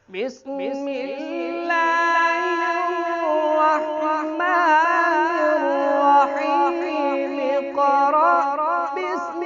بسم الله الرحمن الرحيم اقرأ باسم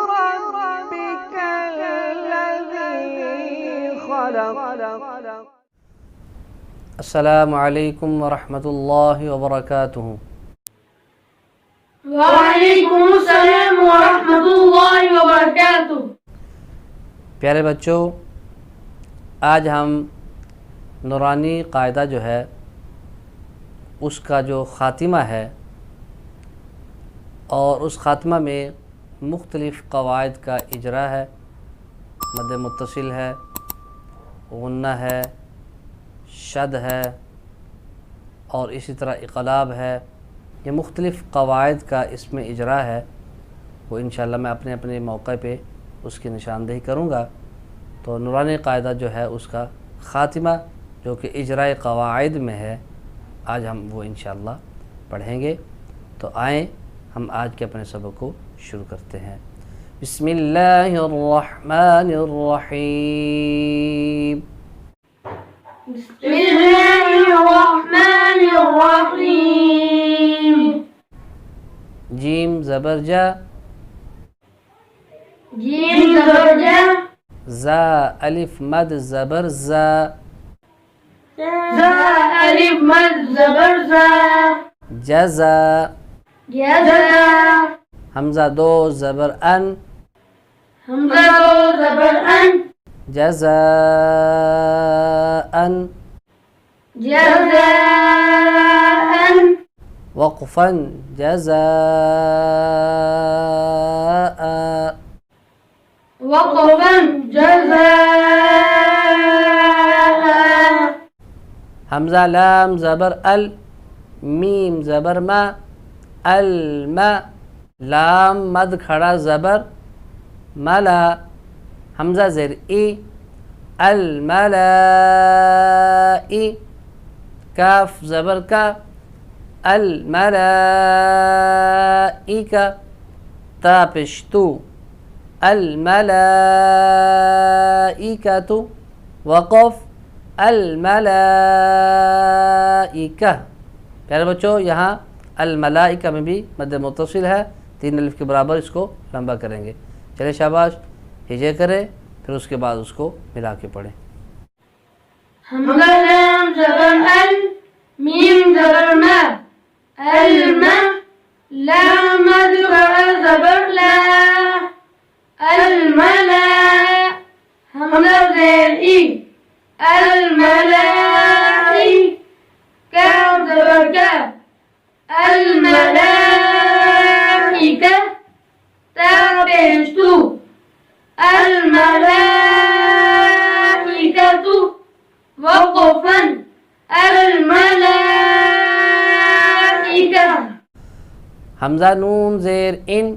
ربك الذي خلق. السلام علیکم ورحمۃ اللہ وبرکاتہ. وعلیکم السلام ورحمۃ اللہ وبرکاتہ. پیارے بچوں، آج ہم نورانی قاعدہ جو ہے اس کا جو خاتمہ ہے اور اس خاتمہ میں مختلف قواعد کا اجرا ہے. مد متصل ہے، غنہ ہے، شد ہے اور اسی طرح اقلاب ہے. یہ مختلف قواعد کا اس میں اجرا ہے، وہ انشاءاللہ میں اپنے اپنے موقع پہ اس کی نشاندہی کروں گا. تو نورانی قاعدہ جو ہے اس کا خاتمہ جو کہ اجرائے قواعد میں ہے، آج ہم وہ انشاءاللہ پڑھیں گے. تو آئیں ہم آج کے اپنے سبق کو شروع کرتے ہیں. بسم اللہ الرحمن الرحیم. بسم اللہ الرحمن الرحیم. جیم زبر جا، جیم زبر جا، زا الف مد زبر زا، زا الف مد زبر زا، جزا جزا، حمزہ دو زبر ان، حمزہ دو زبر ان، جزاء جزاء، وقفا جزاء، وقفا جزاء، حمزہ لام زبر ال، میم زبر ما، الما، لام مد کھڑا زبر ملا، حمزہ زیر ای، الملائی، کاف زبر کا، الملائکہ، تا پشتو، الملائکۃ، وقف الملائکہ. پیارے بچوں، یہاں الملائکہ میں بھی مد متصل ہے، 3 الف کے برابر اس کو لمبا کریں گے. چلے شاباش، ہجے کریں، پھر اس کے بعد اس کو ملا کے پڑھیں. حمزہ لام زبر ال، میم زبر ما، الما، لام مد کھڑا زبر لا، الملا، حمزہ زیر ای، الملائی، کاف زبر کا، الملائکہ، تا پیش تو، الملائکۃ، وقفا الملائکہ. حمزہ نون زیر ان،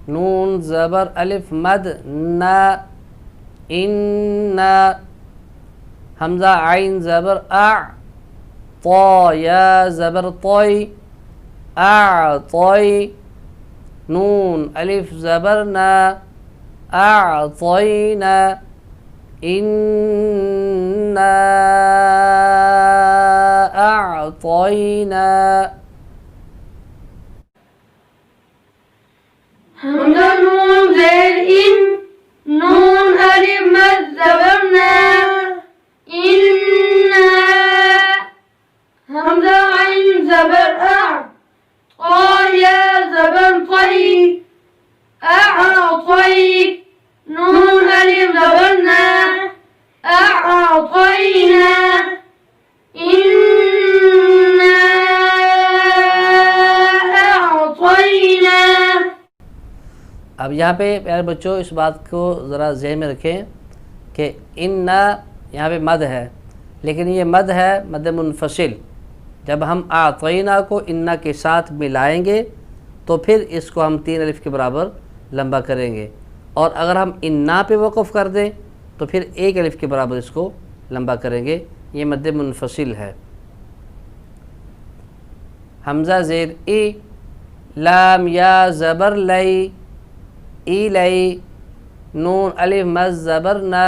نون زبر الف مد نا، انا، حمزہ عین زبر اع، طا یا زبر طوی، اعطی، نون الف زبر نا، اعطینا، انا اعطینا. حمزہ نون زیر ان، نون الف مد زبر نا، انا، حمزہ عین زبر اع، طا یا زبر طی، اعطی، نون الف زبر نا، اعطینا، انا اعطینا. اب یہاں پہ پیارے بچوں اس بات کو ذرا ذہن میں رکھیں کہ ان یہاں پہ مد ہے، لیکن یہ مد ہے مد منفصل. جب ہم اعطینا کو ان کے ساتھ ملائیں گے تو پھر اس کو ہم 3 الف کے برابر لمبا کریں گے، اور اگر ہم ان پہ وقف کر دیں تو پھر 1 الف کے برابر اس کو لمبا کریں گے. یہ مد منفصل ہے. حمزہ زیر ای، لام یا زبر لئی، ایلی، نون الف مد زبر نا،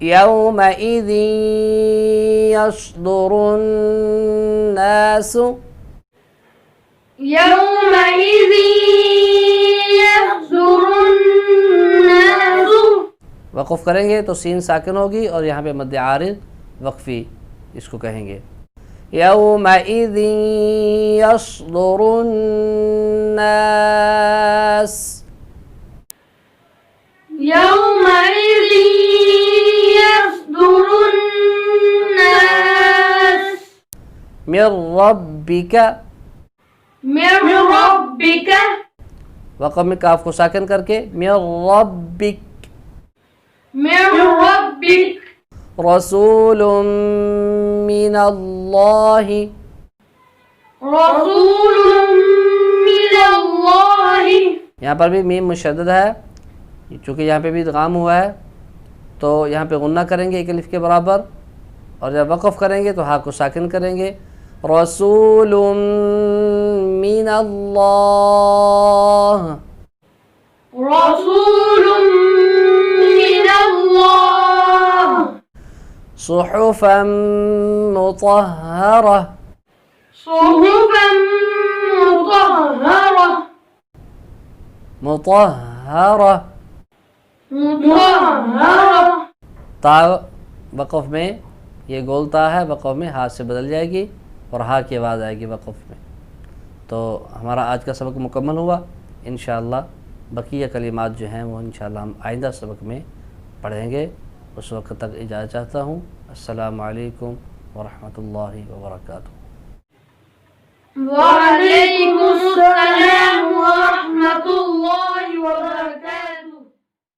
يومئذ يصدر الناس يومئذ يصدر الناس. وقف کریں گے تو سین ساکن ہوگی اور یہاں پہ مد عارض وقفی اس کو کہیں گے. يومئذ يصدر الناس. يومئذ يصدر الناس من ربك. من ربك. وقف میں کاف کو ساکن کر کے من ربک. من ربك. رسول من اللہ. رسول من الله. یہاں پر بھی میم مشدد ہے چونکہ یہاں پہ بھی ادغام ہوا ہے تو یہاں پہ غنہ کریں گے ایک الف کے برابر اور جب وقف کریں گے تو ہا کو ساکن کریں گے. رسول من اللہ. رسول من الله. صحفا مطہرہ. صحفا مطهرة. مطہرہ. مطهرة. تا وقف میں یہ گول تا ہے وقف میں ہاتھ سے بدل جائے گی اور ہا کی آواز آئے گی وقف میں. تو ہمارا آج کا سبق مکمل ہوا. انشاءاللہ بقیہ کلمات جو ہیں وہ انشاءاللہ ہم آئندہ سبق میں پڑھیں گے. اس وقت تک اجازت چاہتا ہوں. السلام علیکم ورحمۃ اللہ وبرکاتہ. وعليكم السلام ورحمة الله وبركاته.